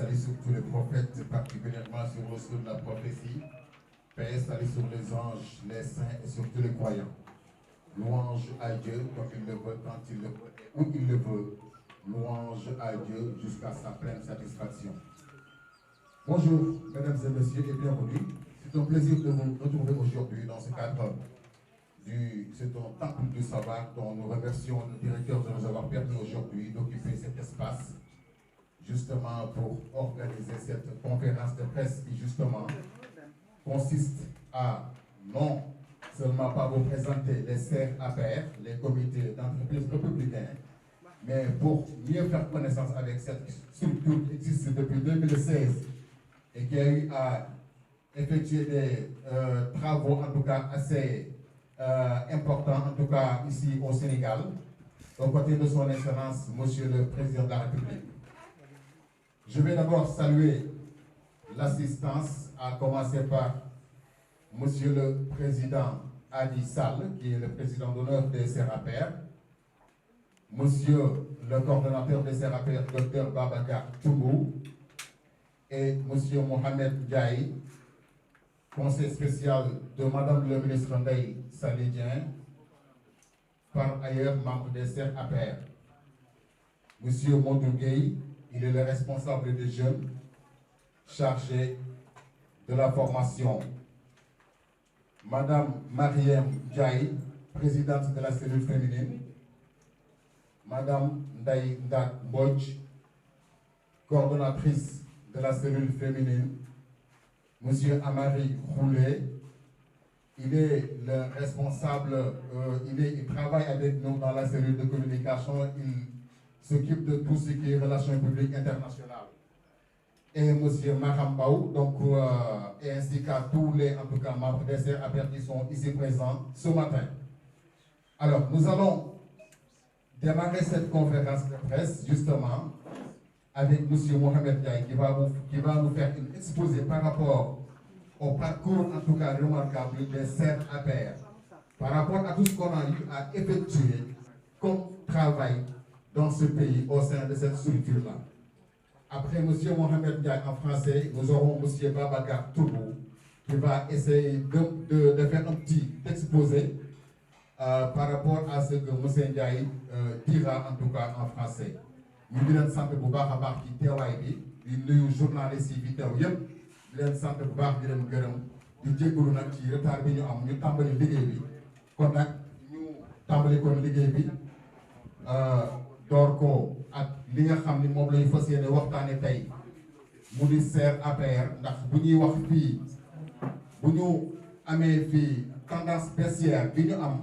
salut sur tous les prophètes, particulièrement sur le sceau de la prophétie. Paix, salut sur les anges, les saints et sur tous les croyants. Louange à Dieu comme il le veut, quand il le veut et où il le veut. Louange à Dieu jusqu'à sa pleine satisfaction. Bonjour, mesdames et messieurs, et bienvenue. C'est un plaisir de vous retrouver aujourd'hui dans ce cadre c'est un temple du sabbat dont nous remercions le directeur de nous avoir permis aujourd'hui d'occuper cet espace justement pour organiser cette conférence de presse qui justement consiste à non seulement pas vous présenter les CRAPR, les comités d'entreprise républicains, mais pour mieux faire connaissance avec cette structure qui existe depuis 2016 et qui a eu à effectuer des travaux en tout cas assez importants, en tout cas ici au Sénégal, aux côtés de son Excellence, Monsieur le Président de la République. Je vais d'abord saluer l'assistance, à commencer par Monsieur le Président Adi Sall, qui est le président d'honneur des CRAPR, Monsieur le coordonnateur des CRAPR, Dr Babacar Toubou, et Monsieur Mohamed Diaye, conseil spécial de Madame le ministre Ndeye Salidien, par ailleurs membre des CRAPR. Monsieur Modou Gueye, il est le responsable des jeunes chargé de la formation. Madame Mariem Diaye, présidente de la cellule féminine. Madame Ndaye Ndak Mbodj, coordonnatrice de la cellule féminine. Monsieur Amari Roulé, il est le responsable, il travaille avec nous dans la cellule de communication, il s'occupe de tout ce qui est relations publiques internationales. Et monsieur Mahambaou, donc, et ainsi qu'à tous les, en tout cas, membres des CRAPR qui sont ici présents ce matin. Alors, nous allons démarrer cette conférence de presse, justement, avec monsieur Mohamed Diaye, qui va nous faire une exposé par rapport au parcours, en tout cas, remarquable des CRAPR, par rapport à tout ce qu'on a eu à effectuer comme travail dans ce pays au sein de cette structure-là. Après M. Mohamed Diaye en français, nous aurons M. Babacar Toubou qui va essayer de faire un petit exposé par rapport à ce que M. Diaye dira en tout cas en français. Nous voulons sentir bu baax a baax ci teewaay bi di nuyu journaliste yi fi teew yëpp di leen sant bu baax di leen gërëm di jégalu nag ci retard bi ñu am ñu tàmbali liggéey bi kon nag ñu tàmbali kon liggéey bi door ko ak li nga xam ni moom la ñu fas yéene waxtaane tey mu di CRAPR ndax bu ñuy wax fii bu ñu amee fii tendance baissière bi ñu am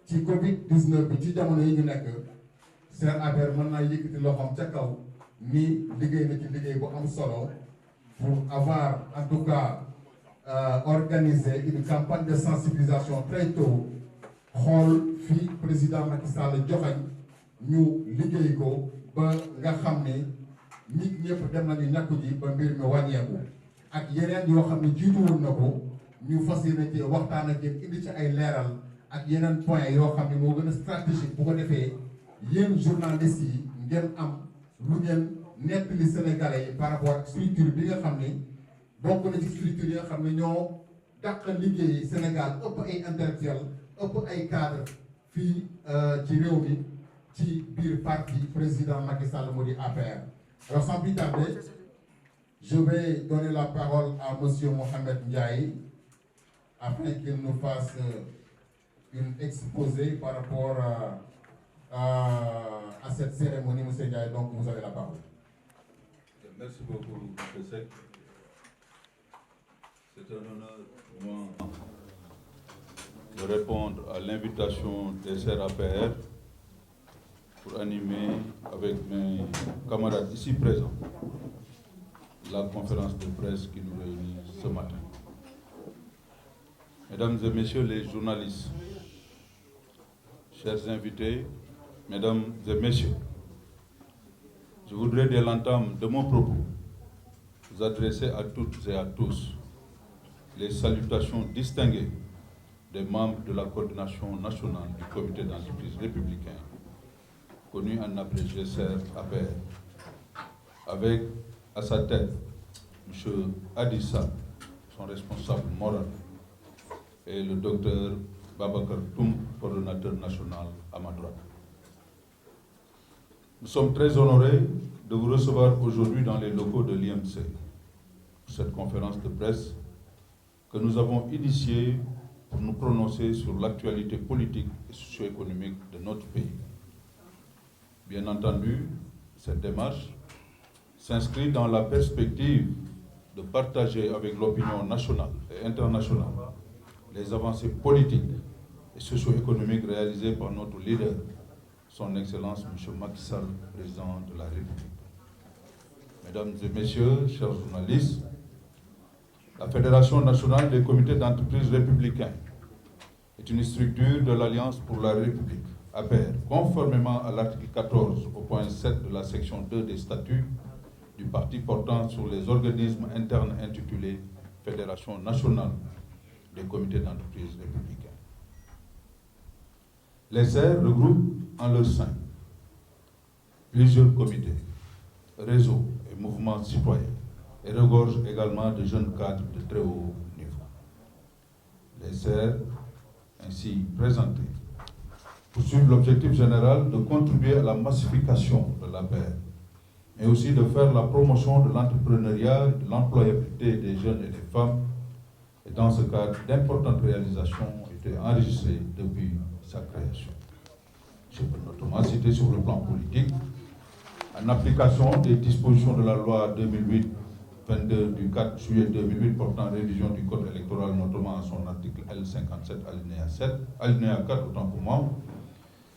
ci Covid-19 bi ci jamono yi ñu nekk CRAPR mën naa yëkkati loxoom ca kaw ni liggéey na ci liggéey bu am solo pour avoir en tout cas organisé une campagne de sensibilisation très tôt xool fii président Macky Sall joxañ ñu liggéey ko ba nga xam ne nit ñëpp dem nañu ñàkku ji ba mbir mi wàññeeku ak yeneen yoo xam ne jiitu woon na ko ñu fas yéene ci waxtaan ak yéen indi ci ay leeral ak yeneen point yoo xam ne moo gën a stratégique bu ko defee yéen journalistes yi ngeen am lu ngeen nettali Sénégalais yi par rapport ak structure bi nga xam ne bokk na ci structure yi nga xam ne ñoo dàq liggéey Sénégal ëpp ay intellectuels ëpp ay cadres fii ci réew mi ci biir parti président Macky Sall moo di APR. Alors sans plus tarder, je vais donner la parole à monsieur Mohamed Ndiaye afin qu'il nous fasse une exposé par rapport à cette cérémonie. Monsieur Ndiaye, donc vous avez la parole. Merci beaucoup, M. Seck. C'est un honneur pour moi de répondre à l'invitation des CRAPR pour animer avec mes camarades ici présents la conférence de presse qui nous réunit ce matin. Mesdames et messieurs les journalistes, chers invités, mesdames et messieurs, je voudrais dès l'entame de mon propos vous adresser à toutes et à tous les salutations distinguées des membres de la coordination nationale du comité d'entreprise républicain, connu en abrégé CRAPR, avec à sa tête M. Adissa, son responsable moral, et le docteur Babacar Toum, coordonnateur national à ma droite. Nous sommes très honorés de vous recevoir aujourd'hui dans les locaux de l'IMC pour cette conférence de presse que nous avons initiée pour nous prononcer sur l'actualité politique et socio-économique de notre pays. Bien entendu, cette démarche s'inscrit dans la perspective de partager avec l'opinion nationale et internationale les avancées politiques et socio-économiques réalisées par notre leader, son Excellence M. Macky Sall, président de la République. Mesdames et Messieurs, chers journalistes, la Fédération nationale des comités d'entreprise républicains est une structure de l'Alliance pour la République, APR, conformément à l'article 14 au point 7 de la section 2 des statuts du parti portant sur les organismes internes intitulé Fédération nationale des comités d'entreprise républicains. Les CER regroupent en leur sein plusieurs comités, réseaux et mouvements citoyens et regorgent également de jeunes cadres de très haut niveau. Les CER ainsi présentés poursuivent l'objectif général de contribuer à la massification de l'APR, mais aussi de faire la promotion de l'entrepreneuriat et de l'employabilité des jeunes et des femmes. Et dans ce cadre, d'importantes réalisations ont été enregistrées depuis sa création. Je peux notamment citer sur le plan politique, en application des dispositions de la loi 2008-22 du 4 juillet 2008 portant révision du code électoral, notamment à son article L57 alinéa 4, autant pour moi,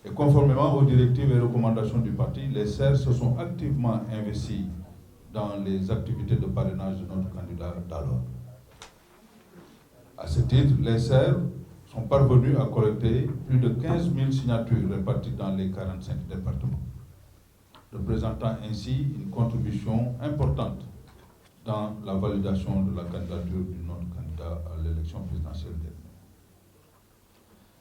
et conformément aux directives et recommandations du parti, les CER se sont activement investis dans les activités de parrainage de notre candidat d'alors. À ce titre, les CER sont parvenus à collecter plus de 15 000 signatures réparties dans les 45 départements, représentant ainsi une contribution importante dans la validation de la candidature de notre candidat à l'élection présidentielle dernière.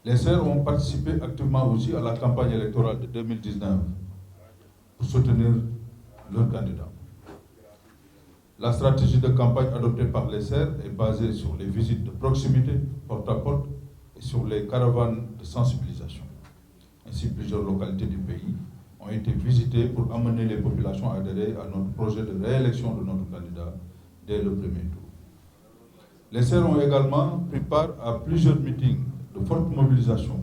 Les CER ont participé activement aussi à la campagne électorale de 2019 pour soutenir leur candidat. La stratégie de campagne adoptée par les CER est basée sur les visites de proximité, porte à porte, et sur les caravanes de sensibilisation. Ainsi, plusieurs localités du pays ont été visitées pour amener les populations à adhérer à notre projet de réélection de notre candidat dès le premier tour. Les CER ont également pris part à plusieurs meetings de forte mobilisation.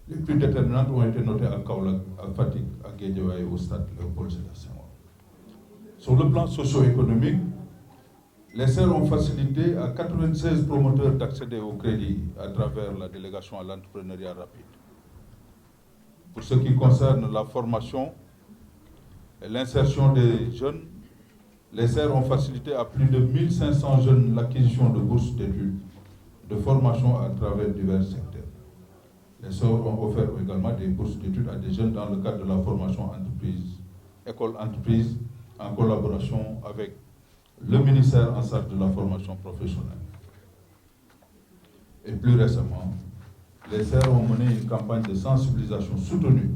Les plus déterminantes ont été notées à Kaolack, à Fatick, à Guédiawaye et au stade Léopold Sédar Senghor. Sur le plan socio-économique, les CER ont facilité à 96 promoteurs d'accéder au crédit à travers la délégation à l'entrepreneuriat rapide. Pour ce qui concerne la formation et l'insertion des jeunes, les CER ont facilité à plus de 1500 jeunes l'acquisition de bourses d'études, de formation à travers divers secteurs. Les CER ont offert également des bourses d'études à des jeunes dans le cadre de la formation entreprise, école-entreprise, en collaboration avec le ministère en charge de la formation professionnelle. Et plus récemment, les CER ont mené une campagne de sensibilisation soutenue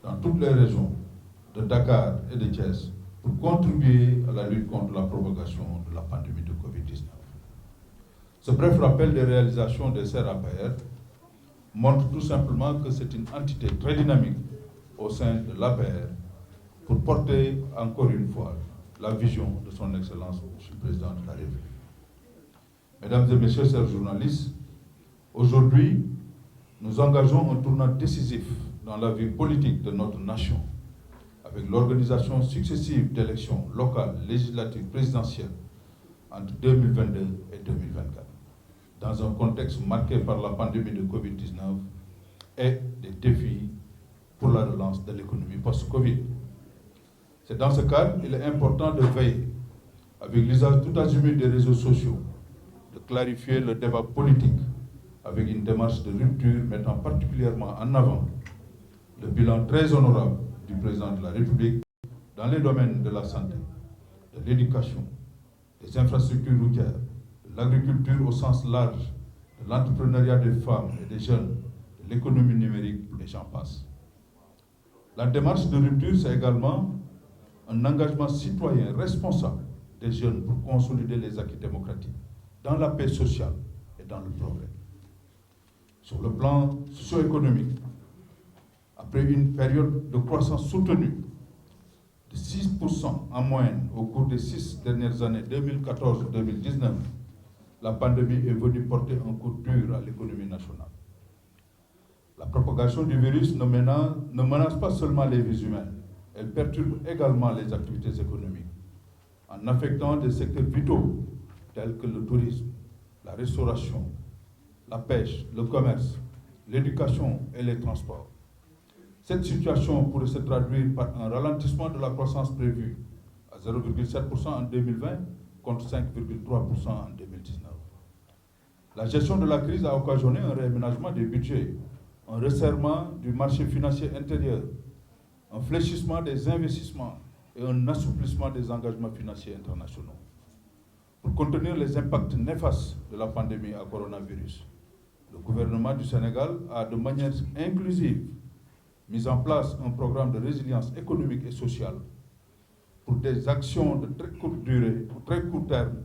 dans toutes les régions de Dakar et de Thiès pour contribuer à la lutte contre la propagation de la pandémie de Covid-19. Ce bref rappel des réalisations des CER APR montre tout simplement que c'est une entité très dynamique au sein de l'APR pour porter encore une fois la vision de son Excellence, M. le Président de la République. Mesdames et Messieurs, chers journalistes, aujourd'hui, nous engageons un tournant décisif dans la vie politique de notre nation, avec l'organisation successive d'élections locales, législatives, présidentielles entre 2022 et 2024, dans un contexte marqué par la pandémie de Covid-19 et des défis pour la relance de l'économie post-Covid. C'est dans ce cadre qu'il est important de veiller, avec l'usage tout azimut des réseaux sociaux, de clarifier le débat politique avec une démarche de rupture mettant particulièrement en avant le bilan très honorable du président de la République dans les domaines de la santé, de l'éducation, des infrastructures routières, de l'agriculture au sens large, de l'entrepreneuriat des femmes et des jeunes, de l'économie numérique et j'en passe. La démarche de rupture, c'est également un engagement citoyen responsable des jeunes pour consolider les acquis démocratiques dans la paix sociale et dans le progrès. Sur le plan socio-économique, après une période de croissance soutenue de 6% en moyenne au cours des 6 dernières années, 2014-2019, la pandémie est venue porter un coup dur à l'économie nationale. La propagation du virus ne menace pas seulement les vies humaines, elle perturbe également les activités économiques, en affectant des secteurs vitaux tels que le tourisme, la restauration, la pêche, le commerce, l'éducation et les transports. Cette situation pourrait se traduire par un ralentissement de la croissance prévue à 0,7% en 2020 contre 5,3% en 2019. La gestion de la crise a occasionné un réaménagement des budgets, un resserrement du marché financier intérieur, un fléchissement des investissements et un assouplissement des engagements financiers internationaux. Pour contenir les impacts néfastes de la pandémie à coronavirus, le gouvernement du Sénégal a de manière inclusive mis en place un programme de résilience économique et sociale pour des actions de très courte durée ou très court terme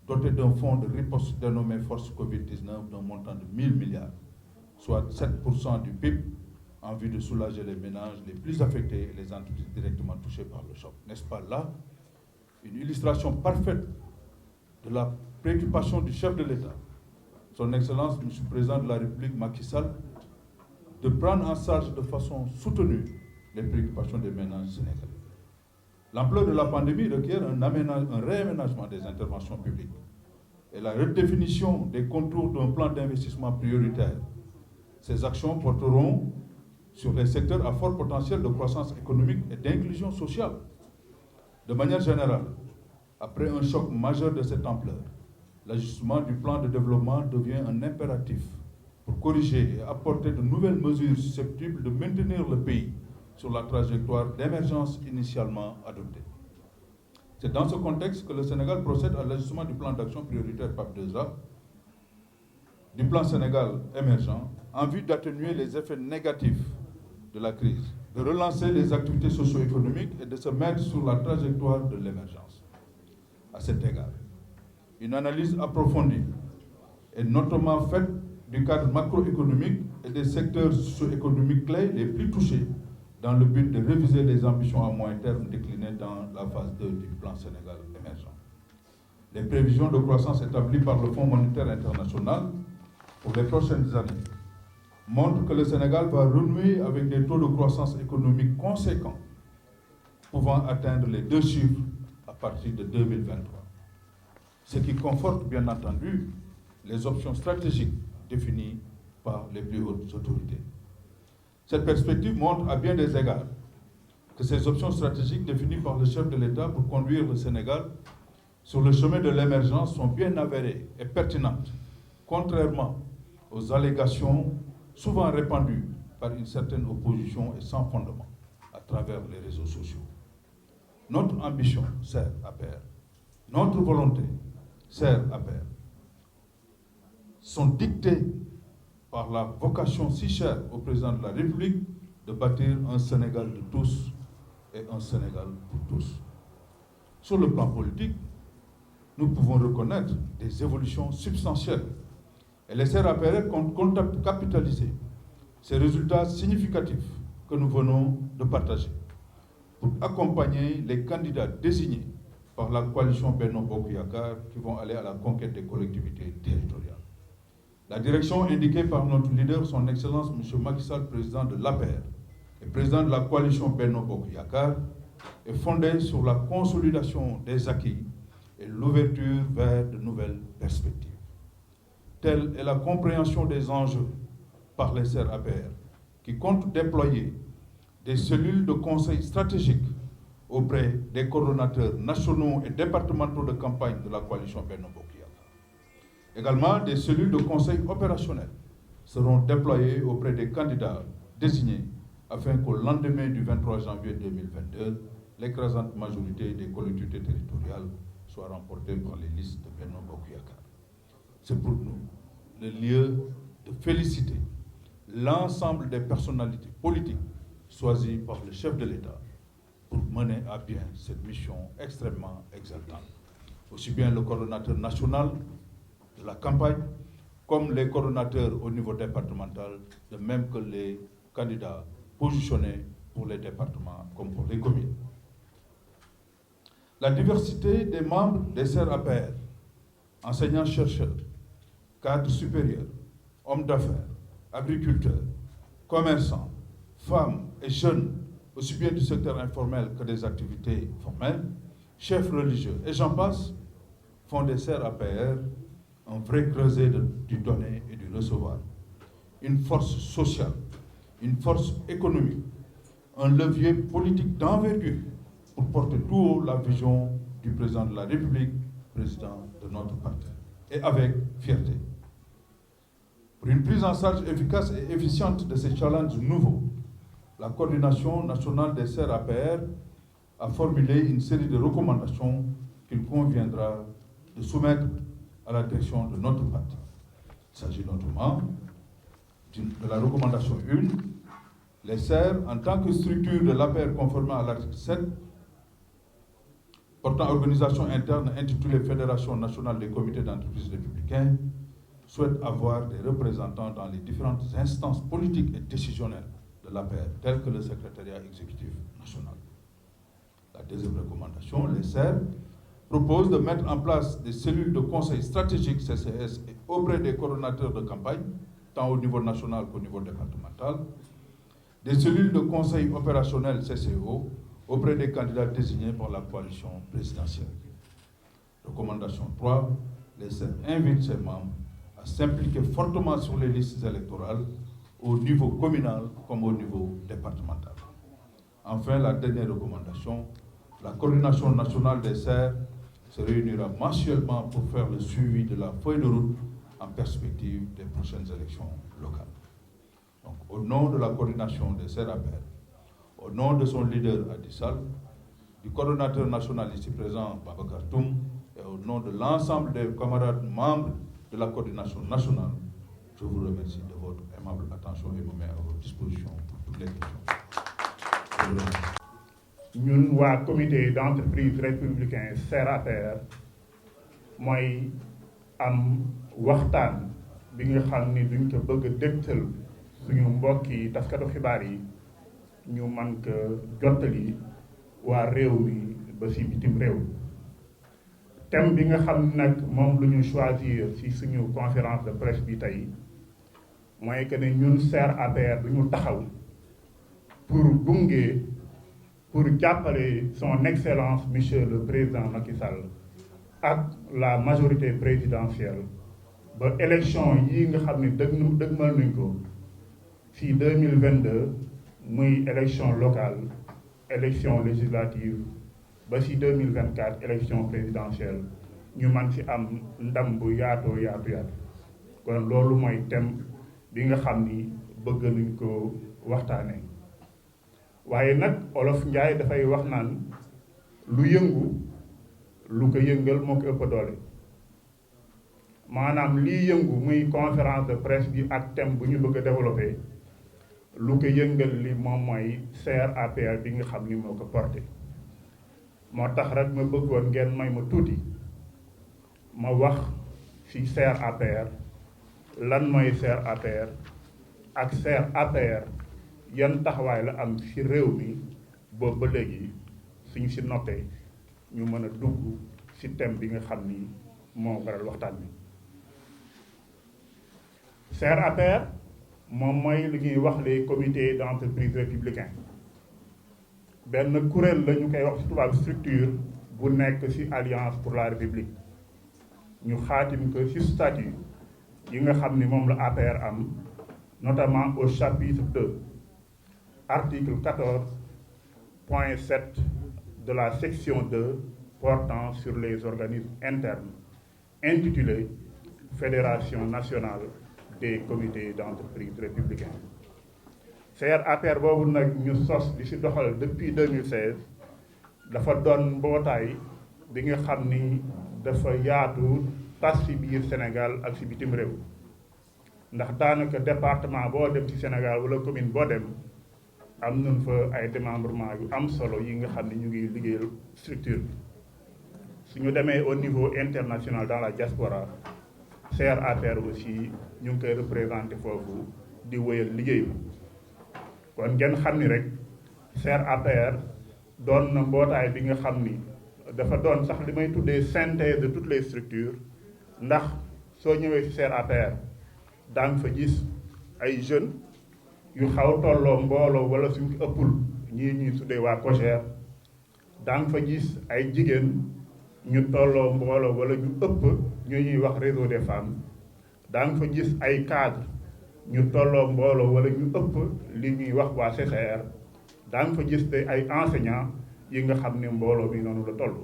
doté d'un fonds de riposte dénommé Force Covid-19 d'un montant de 1 000 milliards, soit 7% du PIB, en vue de soulager les ménages les plus affectés et les entreprises directement touchées par le choc. N'est-ce pas là une illustration parfaite de la préoccupation du chef de l'État, son Excellence, M. le Président de la République, Macky Sall, de prendre en charge de façon soutenue les préoccupations des ménages sénégalais. L'ampleur de la pandémie requiert un réaménagement des interventions publiques et la redéfinition des contours d'un plan d'investissement prioritaire. Ces actions porteront sur les secteurs à fort potentiel de croissance économique et d'inclusion sociale. De manière générale, après un choc majeur de cette ampleur, l'ajustement du plan de développement devient un impératif pour corriger et apporter de nouvelles mesures susceptibles de maintenir le pays sur la trajectoire d'émergence initialement adoptée. C'est dans ce contexte que le Sénégal procède à l'ajustement du plan d'action prioritaire PAP2A, du plan Sénégal émergent, en vue d'atténuer les effets négatifs de la crise, de relancer les activités socio-économiques et de se mettre sur la trajectoire de l'émergence. À cet égard, une analyse approfondie est notamment faite du cadre macroéconomique et des secteurs socio-économiques clés les plus touchés dans le but de réviser les ambitions à moyen terme déclinées dans la phase 2 du plan Sénégal émergent. Les prévisions de croissance établies par le Fonds monétaire international pour les prochaines années montrent que le Sénégal va renouer avec des taux de croissance économique conséquents, pouvant atteindre les 2 chiffres à partir de 2023. Ce qui conforte bien entendu les options stratégiques définies par les plus hautes autorités. Cette perspective montre à bien des égards que ces options stratégiques définies par le chef de l'État pour conduire le Sénégal sur le chemin de l'émergence sont bien avérées et pertinentes, contrairement aux allégations souvent répandues par une certaine opposition et sans fondement à travers les réseaux sociaux. Notre ambition sert à pair, notre volonté sert à pair, sont dictées par la vocation si chère au président de la République de bâtir un Sénégal de tous et un Sénégal pour tous. Sur le plan politique, nous pouvons reconnaître des évolutions substantielles et les CRAPR comptent capitaliser ces résultats significatifs que nous venons de partager pour accompagner les candidats désignés par la coalition Benno Bokk Yakaar qui vont aller à la conquête des collectivités territoriales. La direction indiquée par notre leader, son Excellence M. Macky Sall, président de l'APR et président de la coalition Benno Bokk Yakaar, est fondée sur la consolidation des acquis et l'ouverture vers de nouvelles perspectives. Telle est la compréhension des enjeux par les CRAPR, qui comptent déployer des cellules de conseil stratégiques auprès des coordonnateurs nationaux et départementaux de campagne de la coalition Benno Bokk Yakaar. Également, des cellules de conseil opérationnel seront déployées auprès des candidats désignés afin qu'au lendemain du 23 janvier 2022, l'écrasante majorité des collectivités territoriales soit remportée par les listes de Benno Bokk Yakaar. C'est pour nous le lieu de féliciter l'ensemble des personnalités politiques choisies par le chef de l'État pour mener à bien cette mission extrêmement exaltante. Aussi bien le coordonnateur national de la campagne, comme les coordonnateurs au niveau départemental, de même que les candidats positionnés pour les départements comme pour les communes. La diversité des membres des CRAPR, enseignants-chercheurs, cadres supérieurs, hommes d'affaires, agriculteurs, commerçants, femmes et jeunes, aussi bien du secteur informel que des activités formelles, chefs religieux et j'en passe, font des CRAPR un vrai creuset du donner et du recevoir. Une force sociale, une force économique, un levier politique d'envergure pour porter tout haut la vision du président de la République, président de notre parti, et avec fierté. Pour une prise en charge efficace et efficiente de ces challenges nouveaux, la coordination nationale des CRAPR a formulé une série de recommandations qu'il conviendra de soumettre à la direction de notre parti. Il s'agit notamment de la recommandation 1, les CER, en tant que structure de l'APR conformément à l'article 7, portant organisation interne intitulée Fédération nationale des comités d'entreprise républicains, souhaite avoir des représentants dans les différentes instances politiques et décisionnelles de l'APR, telles que le secrétariat exécutif national. La deuxième recommandation, les CER, propose de mettre en place des cellules de conseil stratégique CCS et auprès des coordonnateurs de campagne, tant au niveau national qu'au niveau départemental, des cellules de conseil opérationnel CCO auprès des candidats désignés par la coalition présidentielle. Recommandation 3, les CER invitent ses membres à s'impliquer fortement sur les listes électorales au niveau communal comme au niveau départemental. Enfin, la dernière recommandation, la coordination nationale des CER se réunira mensuellement pour faire le suivi de la feuille de route en perspective des prochaines élections locales. Donc, au nom de la coordination des CRAPR, au nom de son leader Adissal, du coordonnateur national ici présent Babacar Toum, et au nom de l'ensemble des camarades membres de la coordination nationale, je vous remercie de votre aimable attention et me mets à votre disposition pour toutes les questions. ñun waa comité d'entreprise républicain CRAPR mooy am waxtaan bi nga xam ni duñ ko bëgg a dégtal suñu mbokki taskatu xibaar yi ñu man ko jottali waa réew mi ba si bitim réew. thème bi nga xam nag moom lu ñu choisir ci suñu conférence de presse bi tey mooy que ne ñun CRAPR du ñu taxaw pour gunge pour jàppale son excellence monsieur le président Macky Sall ak la majorité présidentielle ba élection yi nga xam ne dëgmal nañ ko ci 2022 muy élection locale élection législative ba ci 2024 élection présidentielle ñu man ci am ndam bu yaatu kon loolu mooy thème bi nga xam ni bëgg nañ ko waxtaanee. waaye nag olof Njaay dafay wax naan lu yëngu lu ko yëngal moo ko ëpp doole maanaam lii yëngu muy conférence de presse bi ak thème bu ñu bëgg a développé lu ko yëngal li moom mooy CRAPR bi nga xam ni moo ko porté moo tax rek ma bëggoon ngeen may ma tuuti ma wax ci CRAPR lan mooy CRAPR ak CRAPR yan taxawaay la am ci réew mi boobu ba léegi suñu ci noppee ñu mën a dugg ci thème bi nga xam ni moo waral waxtaan bi. CRAPR moom mooy li ñuy wax les comités d'entreprise républicains benn kuréel la ñu koy wax ci tubaab structure bu nekk ci alliance pour la république ñu xaatim ko ci statut yi nga xam ni moom la APR am notamment au chapitre 2 article 14.7 de la section 2 portant sur les organismes internes intitulé Fédération nationale des comités d'entreprise républicains. CRAPR boobu nag ñu sos di ci doxal depuis 2016 dafa doon mbootaay bi nga xam ni dafa yaatu tas ci biir Sénégal ak ci bitim réew ndax daanaka département boo dem ci Sénégal wala commune boo dem am nañ fa ay démembrement yu am solo yi nga xam ne ñu ngi liggéeyal structure bi suñu demee au niveau international dans la diaspora CR APR aussi ñu ngi koy représenté foofu di wéyal liggéey bi kon ngeen xam ni rek CR APR doon na mbootaay bi nga xam ni dafa doon sax li may tuddee synthèse de toutes les structures ndax soo ñëwee ci CR APR daan fa gis ay jeunes yu xaw tolloo mbooloo wala suñ ko ëppul ñii ñuy tuddee waa COJER daan fa gis ay jigéen ñu tolloo mbooloo wala ñu ëpp ñu ñuy wax réseau des femmes daan fa gis ay cadres ñu tolloo mbooloo wala ñu ëpp li ñuy wax waa CCR daan fa gis te ay enseignants yi nga xam ne mbooloo bi noonu la toll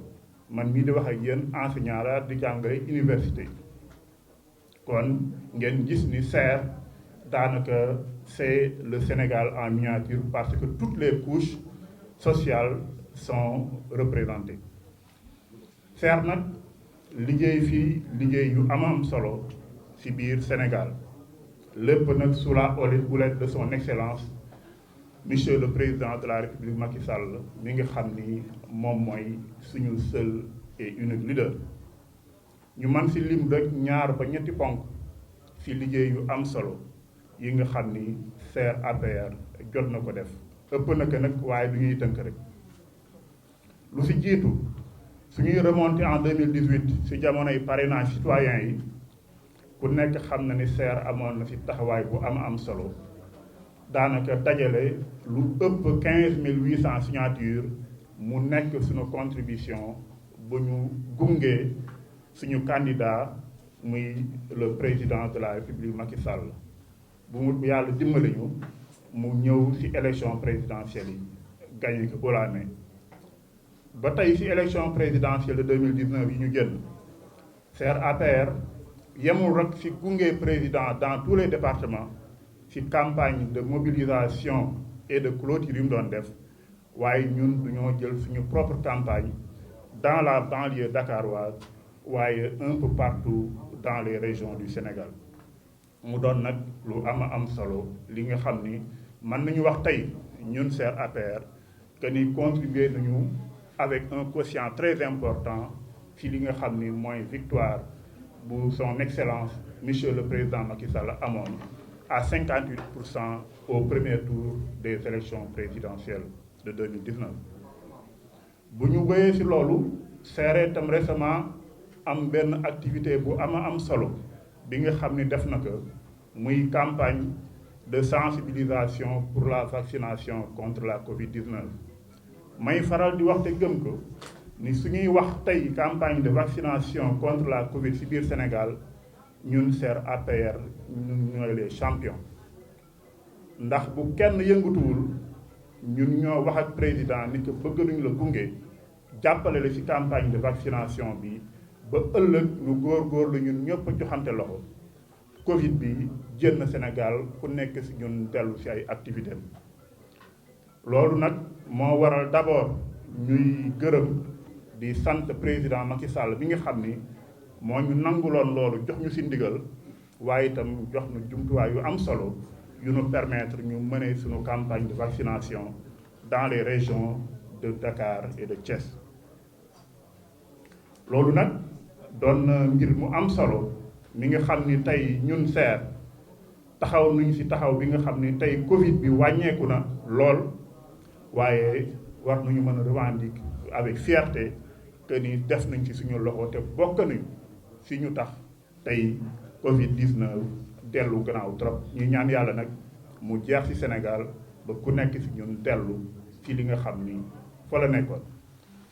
man mii di wax ak yéen enseignant la di jàngale université kon ngeen gis ni CR daanaka c'est le Sénégal en miniature parce que toutes les couches sociales sont représentées CR nag liggéey fii liggéey yu am solo ci biir Sénégal lépp nag sous la houlette de son excellence monsieur le président de la République Macky Sall mi nga xam ni moom mooy suñu seul et unique leader ñu man ci lim rek ñaar ba ñetti ponk ci liggéey yu am solo yi nga xam ni CR APR jot na ko def ëpp na ko nag waaye du ñuy tënk rek lu ci jiitu suñuy remonté en 2018 ci jamonoy parrainage citoyen yi ku nekk xam na ni CR amoon na ci taxawaay bu am solo daanaka dajale lu ëpp 15 800 signatures mu nekk suñu contribution bu ñu gungee suñu candidat muy le président de la République Macky Sall bu mu yàlla dimbali ñu mu ñëw ci élection présidentielle yi gagné ko haut la main ba tey ci élection présidentielle de 2019 yi ñu génn CR APR yemul rek ci gunge président dans tous les départements ci campagne de mobilisation et de clôture yu mu doon def waaye ñun duñoo jël suñu propre campagne dans la banlieue dakaroise waaye un peu partout dans les régions du Sénégal mu doon nag lu am solo li nga xam ni mën nañu wax tey ñun CR APR que ni contribuer nañu avec un quotient très important ci li nga xam ni mooy victoire bu son excellence monsieur le président Macky Sall amoon à 58% au premier tour des élections présidentielles de 2019 bu ñu wéyee ci loolu CR tam récemment am benn activité bu am solo bi nga xam ni def na ko muy campagne de sensibilisation pour la vaccination contre la Covid-19 may faral di wax te gëm ko ni suñuy wax tey campagne de vaccination contre la Covid ci biir Sénégal ñun CR APR ñun ñooy les champions ndax bu kenn yëngatuwul ñun ñoo wax ak président ni que bëgg nañu la gunge jàppale la ci campagne de vaccination bi ba ëllëg ñu góorgóorlu ñun ñëpp a joxante loxo Covid bi génn Sénégal ku nekk ci ñun dellu ci ay activités loolu nag moo waral d'abord ñuy gërëm di sant président Macky Sall bi nga xam ni moo ñu nanguloon loolu jox ñu ci ndigal waaye itam jox ñu jumtuwaay yu am solo yu ñu permettre ñu mener suñu campagne de vaccination dans les régions de Dakar et de Thiès loolu nag doon na mbir mu am solo mi nga xam ni tey ñun CR taxaw nañu ci taxaw bi nga xam ni tey Covid bi wàññeeku na lool waaye war nañu mën a revendiquer avec fierté que ni def nañ ci suñu loxo te bokk nañu ci ñu tax tey Covid-19 dellu gannaaw trop ñu ñaan yàlla nag mu jeex ci Sénégal ba ku nekk ci ñun dellu ci li nga xam ni fa la nekkoon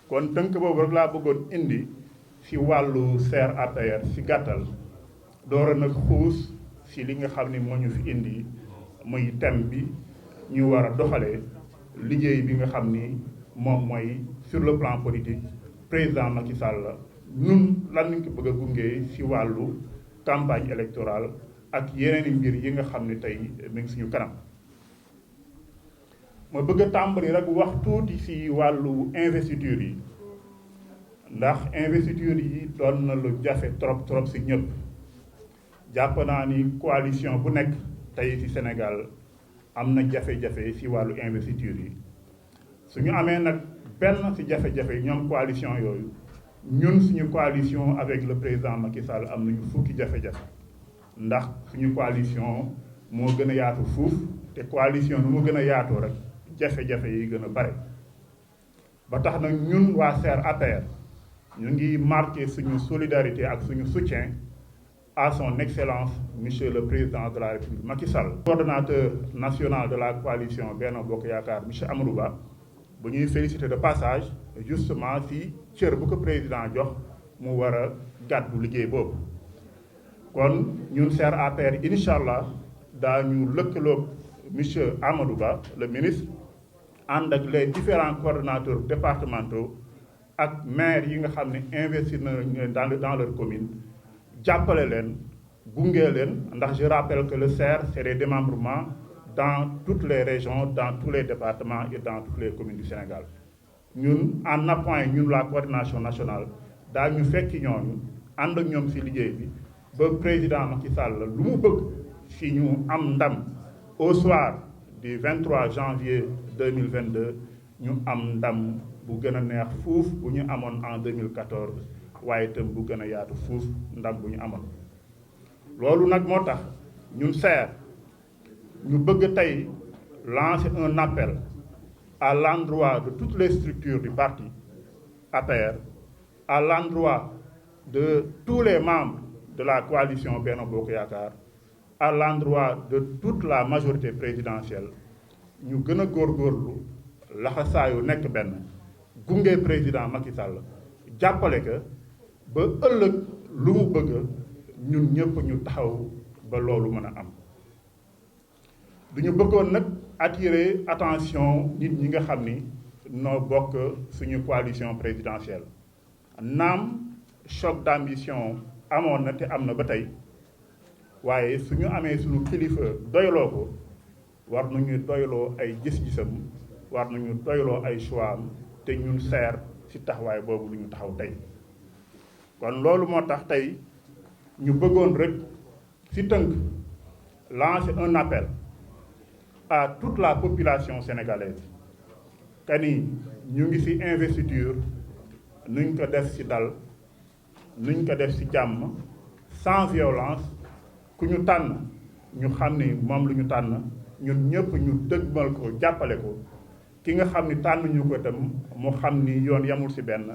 kon tënk boobu rek laa bëggoon indi ci wàllu CR APR ci gàttal doora nag xuus ci li nga xam ni moo ñu fi indi muy thème bi ñu war a doxalee liggéey bi nga xam ni moom mooy sur le plan politique président Macky Sall ñun lan lañ ko bëgg a gunge ci wàllu campagne électorale ak yeneen i mbir yi nga xam ni tey mi ngi suñu kanam ma bëgg a tàmbali rek wax tuuti ci wàllu investiture yi ndax investiture yi doon na lu jafe trop ci ñëpp jàpp naa ni coalition bu nekk tey ci Sénégal am na jafe-jafe ci wàllu investiture yi suñu amee nag benn ci jafe-jafe yi ñoom coalition yooyu ñun suñu coalition avec le président Macky Sall am nañu fukki jafe-jafe ndax suñu coalition moo gën a yaatu fuuf te coalition nu mu gën a yaatoo rek jafe-jafe yi gën a bare ba tax nag ñun waa SER APR ñu ngi marqué suñu solidarité ak suñu soutien à son excellence monsieur le président de la République Macky Sall. Coordonnateur national de la coalition Benno Bokk Yaakaar monsieur Amadou Ba bu ñuy féliciter de passage justement si cër bu ko président jox mu war a gàddu liggéey boobu kon ñun SER APR incha allah daañu lëkkaloog monsieur Amadou Ba le ministre ànd ak les différents coordonnateurs départementaux ak maires yi nga xam ne investir nañu dans leur commune jàppale leen gunge leen ndax je rappelle que le SER c'est des démembrements dans toutes les régions dans tous les départements et dans toutes les communes du Sénégal ñun en appui ñun la coordination nationale daañu fekki ñooñu ànd ak ñoom ci liggéey bi ba président Macky Sall lu mu bëgg ci ñu am ndam au soir du 23 janvier 2022 ñu am ndam bu gën a neex fuuf bu ñu amoon en 2014 waaye itam bu gën a yaatu fuuf ndam bu ñu amoon loolu nag moo tax ñun SER ñu bëgg tey lancer un appel à l'endroit de toutes les structures du parti APR à l'endroit de tous les membres de la coalition Benno Bokk Yaakaar à l'endroit de toute la majorité présidentielle ñu gën a góorgóorlu laxasaayu nekk benn gunge président Macky Sall jàppale ko ba ëllëg lu mu bëgg ñun ñëpp ñu taxaw ba loolu mën a am duñu bëggoon nag attirer attention nit ñi nga xam ni noo bokk suñu coalition présidentielle naam choc d'ambition amoon na te am na ba tey waaye suñu amee suñu kilifa doyloo ko war nañu doyloo ay gis-gisam war nañu doyloo ay choix am te ñun SER ci taxawaay boobu lu ñu taxaw tey kon loolu moo tax tey ñu bëggoon rek ci tënk lancer un appel à toute la population sénégalaise kani ñu ngi ci investiture nuñ ko def ci dal nuñ ko def ci jàmm sans violence ku ñu tànn ñu xam ni moom lu ñu tànn ñun ñëpp ñu dëgmal ko jàppale ko ki nga xam ni tànn ñu ko itam mu xam ni yoon yamul ci benn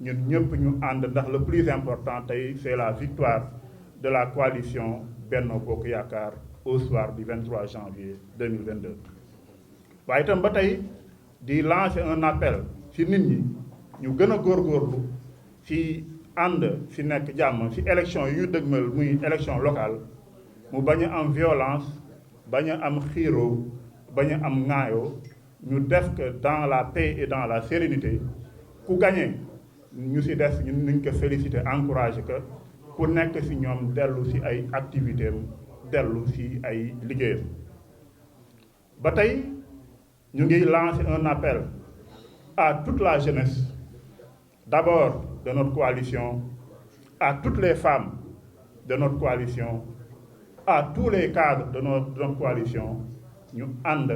ñun ñëpp ñu ànd ndax le plus important tey c'est la victoire de la coalition Benno Bokk Yaakaar au soir du 23 janvier 2022 waaye itam ba tey di lancer un appel ci nit ñi ñu gën a góorgóorlu ci ànd ci nekk jàmm ci élection yu ñu dëgmal muy élection locale mu bañ a am violence bañ a am xiiroo bañ a am ŋaayoo ñu def que dans la paix et dans la sérénité ku gagné ñu ci des ñun nuñ ko féliciter encourager que ku nekk ci ñoom dellu ci ay activités am dellu ci ay liggéeyam ba tey ñu ngi lancer un appel à toute la jeunesse d'abord de notre coalition à toutes les femmes de notre coalition à tous les cadres de notre coalition ñu ànd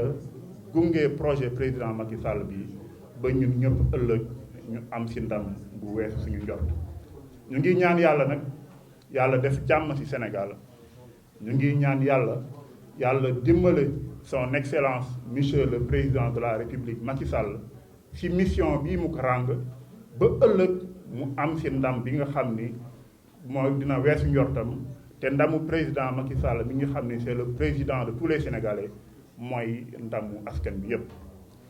gunge projet président Macky Sall bi ba ñun ñëpp ëllëg ñu am ci ndam bu weesu suñu njort ñu ngi ñaan yàlla nag yàlla def jàmm ci Sénégal ñu ngi ñaan yàlla dimbale son excellence monsieur le président de la République Macky Sall ci mission bii mu ko ràng ba ëllëg mu am ci ndam bi nga xam ni mooy dina weesu njortam te ndamu président Macky Sall mi nga xam ni c'est le président de tous les Sénégalais mooy ndamu askan bi yépp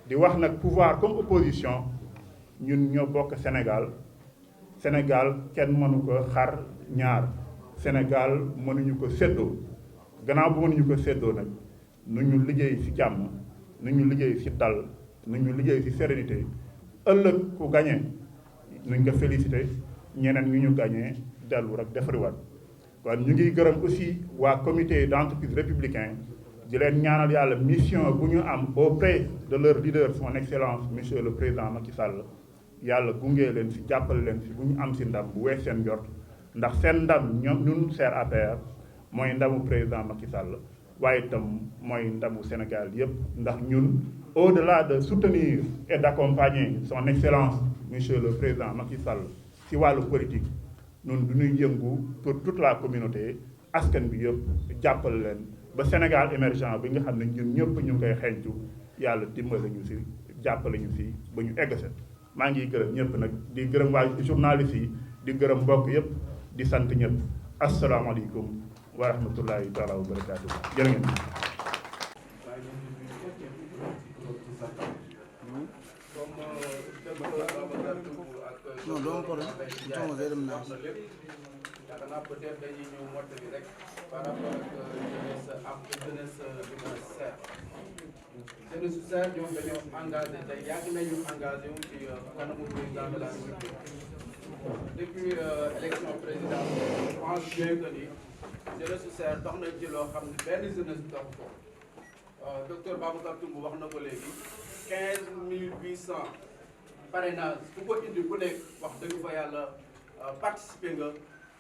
di wax nag pouvoir comme opposition ñun ñoo bokk Sénégal kenn mënu ko xar ñaar Sénégal mënuñu ko séddoo gannaaw bu mënuñu ko séddoo nag nu ñu liggéey ci jàmm nu ñu liggéey ci dal nu ñu liggéey ci sérénité ëllëg ku gagné nuñ ko félicité ñeneen ñu gagné dellu rek defariwaat kon ñu ngi gërëm aussi waa comité d'entreprise républicain di leen ñaanal yàlla mission bu ñu am auprès de leur leader son excellence monsieur le président Macky Sall yàlla gunge leen ci jàppale leen ci bu ñu am ci ndam bu wees seen njort ndax seen ndam ñun SER APR mooy ndamu président Macky Sall waaye itam mooy ndamu Sénégal yépp ndax ñun au-delà de soutenir et d'accompagner son excellence monsieur le président Macky Sall ci wàllu politique ñun du ñuy yëngu pour toute la communauté askan bi yëpp jàppale leen ba Sénégal émergent bi nga xam ne ñun ñëpp ñu ngi koy xeeñtu yàlla dimbale ñu si jàppale ñu si ba ñu egg sa maa ngi gërëm ñëpp nag di gërëm waa journaliste yi di gërëm mbokk yëpp di sant ñëpp asalaamaaleykum wa rahmatullahi taala wa barakaatu jërë ngeen. non doomu ko xanaa peut-être dañuy ñëw mottali rek par rapport ak jeunesse bi nga seet jeunesse su seet ñoom dañoo engagé tey yàgg nañu engagé wu ci kanamu président de la République depuis élection présidentielle je pense bien que ni jeunesse su seet dox nañ ci loo xam ne benn jeunesse dox ko docteur Babacar Toumb wax na ko léegi 15 800 parrainage ku ko indi ku nekk wax dëgg fa yàlla participer nga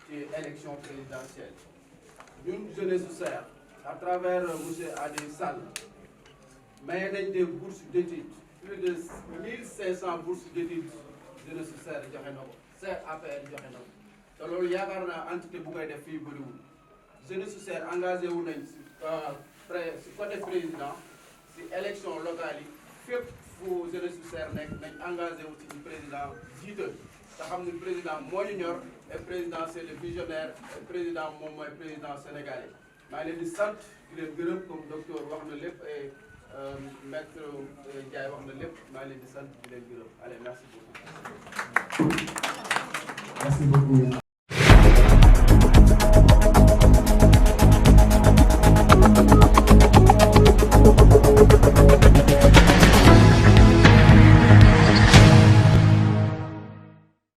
ci élection présidentielle ñun jeunesse su Serre à travers monsieur Adi Sall maye nañ des bourses d'études plus de 1500 bourses d'études jeunesse su Serre joxe na ko Serre APR joxe na ko te loolu yaakaar naa entité bu koy def fii bëriwul jeunesse su Serre engagé wu nañ si côté président si élection locale yi fépp fu jeunesse su Serre nekk nañ engagé wu ci président jiital te xam ne président moo ñu ñor et président c'est le visionnaire et président moom mooy président sénégalais maa ngi leen di sant di leen gërëm comme docteur wax na lépp et maître Ndiaye wax na lépp maa ngi leen di sant di leen gërëm allez merci beaucoup. Merci beaucoup.